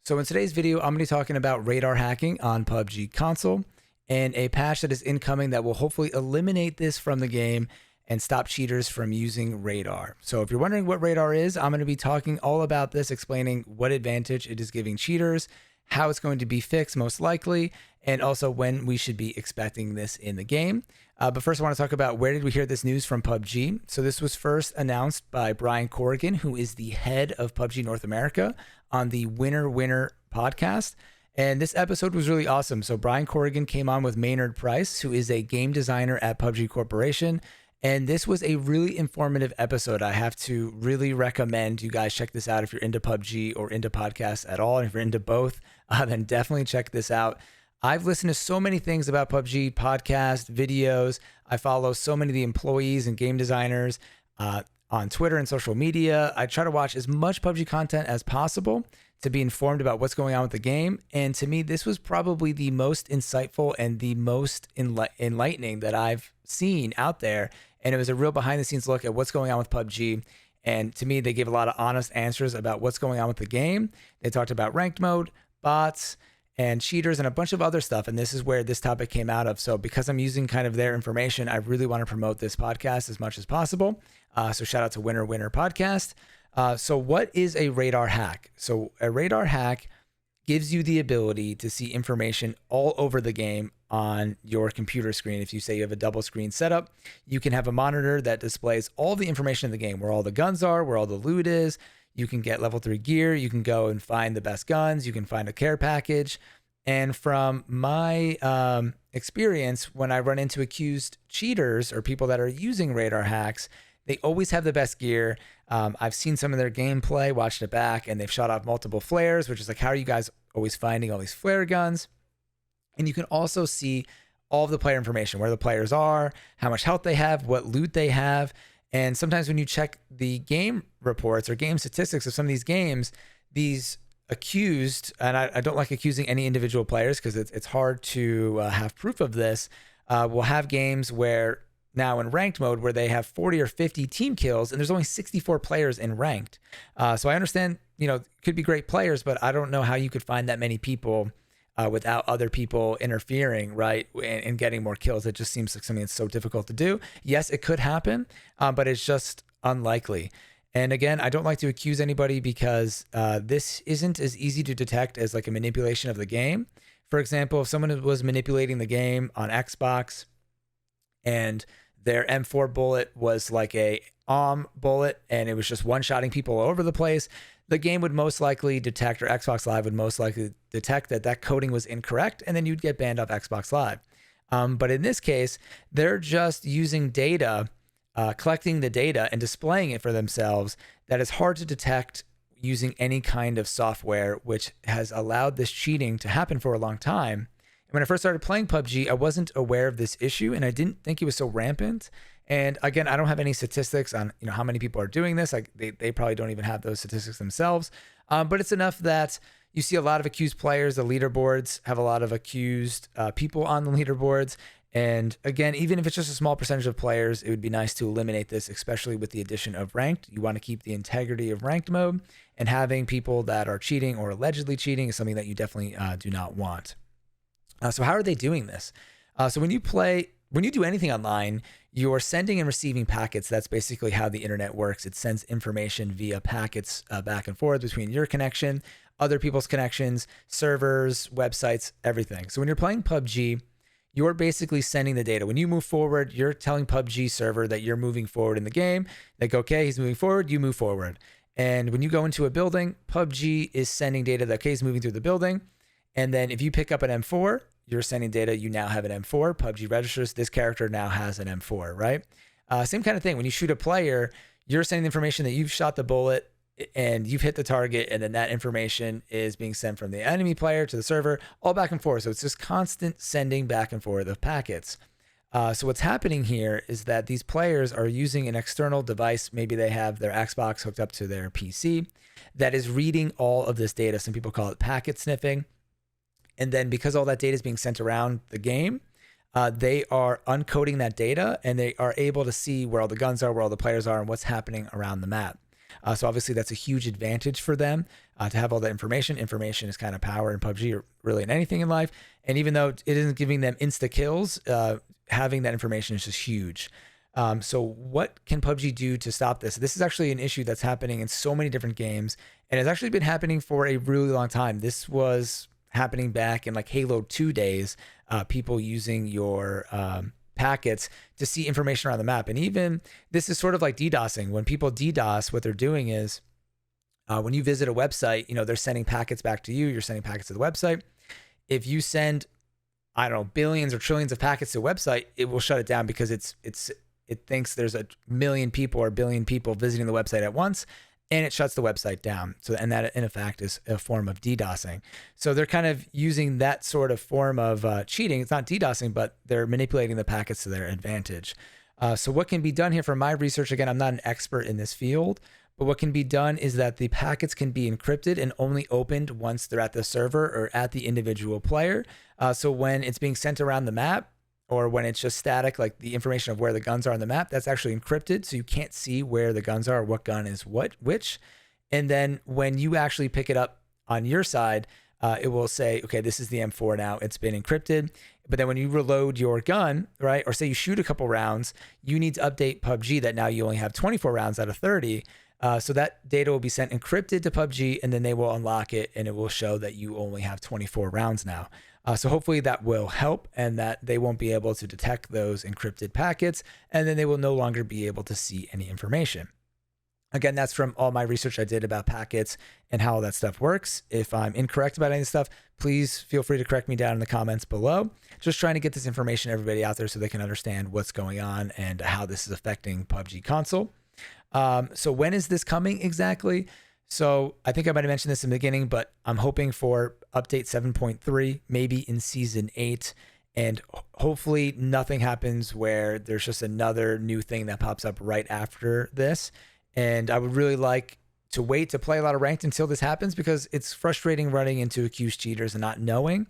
So in today's video, I'm going to be talking about radar hacking on PUBG Console and a patch that is incoming that will hopefully eliminate this from the game and stop cheaters from using radar. So if you're wondering what radar is, I'm going to be talking all about this, explaining what advantage it is giving cheaters, how it's going to be fixed most likely, and also when we should be expecting this in the game. But first I want to talk about where did we hear this news from PUBG. So this was first announced by Brian Corrigan, who is the head of PUBG North America, on the Winner Winner podcast. And this episode was really awesome. So Brian Corrigan came on with Maynard Price, who is a game designer at PUBG Corporation. And this was a really informative episode. I have to really recommend you guys check this out if you're into PUBG or into podcasts at all. And if you're into both, then definitely check this out. I've listened to so many things about PUBG, podcasts, videos. I follow so many of the employees and game designers on Twitter and social media. I try to watch as much PUBG content as possible to be informed about what's going on with the game. And to me, this was probably the most insightful and the most enlightening that I've seen out there. And it was a real behind the scenes look at what's going on with PUBG. And to me, they gave a lot of honest answers about what's going on with the game. They talked about ranked mode, bots, and cheaters, and a bunch of other stuff. And this is where this topic came out of. So because I'm using kind of their information, I really want to promote this podcast as much as possible. So shout out to Winner Winner Podcast. So what is a radar hack? So a radar hack gives you the ability to see information all over the game on your computer screen. If you say you have a double screen setup, you can have a monitor that displays all the information in the game, where all the guns are, where all the loot is. You can get level 3 gear. You can go and find the best guns. You can find a care package. And from my experience, when I run into accused cheaters or people that are using radar hacks, they always have the best gear. I've seen some of their gameplay, watched it back, and they've shot off multiple flares, which is like, how are you guys always finding all these flare guns? And you can also see all of the player information, where the players are, how much health they have, what loot they have. And sometimes when you check the game reports or game statistics of some of these games, these accused, and I don't like accusing any individual players because it's hard to have proof of this, will have games where now in ranked mode where they have 40 or 50 team kills and there's only 64 players in ranked. So I understand, could be great players, but I don't know how you could find that many people without other people interfering, right, and getting more kills. It just seems like something that's so difficult to do. Yes, it could happen, but it's just unlikely. And again, I don't like to accuse anybody because this isn't as easy to detect as like a manipulation of the game. For example, if someone was manipulating the game on Xbox and their M4 bullet was like a bullet and it was just one-shotting people all over the place, the game would most likely detect, or Xbox Live would most likely detect that coding was incorrect, and then you'd get banned off Xbox Live. But in this case, they're just using data, collecting the data and displaying it for themselves that is hard to detect using any kind of software, which has allowed this cheating to happen for a long time. And when I first started playing PUBG, I wasn't aware of this issue, and I didn't think it was so rampant. And again, I don't have any statistics on how many people are doing this. Like they probably don't even have those statistics themselves. But it's enough that you see a lot of accused players. The leaderboards have a lot of accused people on the leaderboards. And again, even if it's just a small percentage of players, it would be nice to eliminate this, especially with the addition of ranked. You want to keep the integrity of ranked mode, and having people that are cheating or allegedly cheating is something that you definitely do not want. So how are they doing this? So when you do anything online, you're sending and receiving packets. That's basically how the internet works. It sends information via packets back and forth between your connection, other people's connections, servers, websites, everything. So when you're playing PUBG, you're basically sending the data. When you move forward, you're telling PUBG server that you're moving forward in the game. They go, okay, he's moving forward, you move forward. And when you go into a building, PUBG is sending data that, okay, he's moving through the building. And then if you pick up an M4, you're sending data, you now have an M4. PUBG registers, this character now has an M4, right? Same kind of thing. When you shoot a player, you're sending the information that you've shot the bullet and you've hit the target, and then that information is being sent from the enemy player to the server, all back and forth. So it's just constant sending back and forth of packets. So what's happening here is that these players are using an external device. Maybe they have their Xbox hooked up to their PC that is reading all of this data. Some people call it packet sniffing. And then because all that data is being sent around the game, they are uncoding that data, and they are able to see where all the guns are, where all the players are, and what's happening around the map. So obviously that's a huge advantage for them. to have all that information. Information is kind of power in PUBG or really in anything in life. And even though it isn't giving them insta kills, having that information is just huge. So what can PUBG do to stop this? This is actually an issue that's happening in so many different games, and it's actually been happening for a really long time. This was happening back in like Halo 2 days, people using your packets to see information around the map. And even this is sort of like DDoSing. When people DDoS, what they're doing is when you visit a website, they're sending packets back to you. You're sending packets to the website. If you send, I don't know, billions or trillions of packets to a website, it will shut it down because it thinks there's a million people or a billion people visiting the website at once, and it shuts the website down. So, and that in effect is a form of DDoSing. So they're kind of using that sort of form of cheating. It's not DDoSing, but they're manipulating the packets to their advantage. So what can be done here from my research, again, I'm not an expert in this field, but what can be done is that the packets can be encrypted and only opened once they're at the server or at the individual player. So when it's being sent around the map, or when it's just static, like the information of where the guns are on the map, that's actually encrypted. So you can't see where the guns are, or what gun is which. And then when you actually pick it up on your side, it will say, okay, this is the M4 now. It's been encrypted. But then when you reload your gun, right, or say you shoot a couple rounds, you need to update PUBG that now you only have 24 rounds out of 30. So that data will be sent encrypted to PUBG, and then they will unlock it, and it will show that you only have 24 rounds now. So hopefully that will help, and that they won't be able to detect those encrypted packets, and then they will no longer be able to see any information. Again, that's from all my research I did about packets and how that stuff works. If I'm incorrect about any of this stuff, please feel free to correct me down in the comments below. Just trying to get this information to everybody out there so they can understand what's going on and how this is affecting PUBG Console. So when is this coming exactly? So I think I might have mentioned this in the beginning, but I'm hoping for update 7.3, maybe in season 8. And hopefully nothing happens where there's just another new thing that pops up right after this. And I would really like to wait to play a lot of ranked until this happens, because it's frustrating running into accused cheaters and not knowing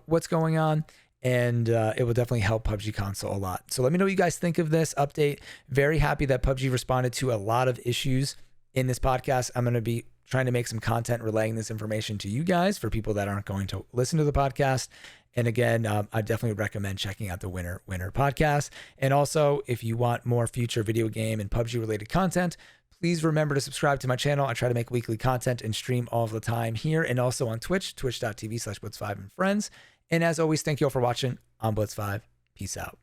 what's going on. And it will definitely help PUBG Console a lot. So let me know what you guys think of this update. Very happy that PUBG responded to a lot of issues in this podcast. I'm going to be trying to make some content relaying this information to you guys for people that aren't going to listen to the podcast. And again, I definitely recommend checking out the Winner podcast. And also, if you want more future video game and PUBG related content, please remember to subscribe to my channel. I try to make weekly content and stream all the time here, and also on Twitch, twitch.tv/Blitz5 and friends. And as always, thank you all for watching. I'm Blitz5. Peace out.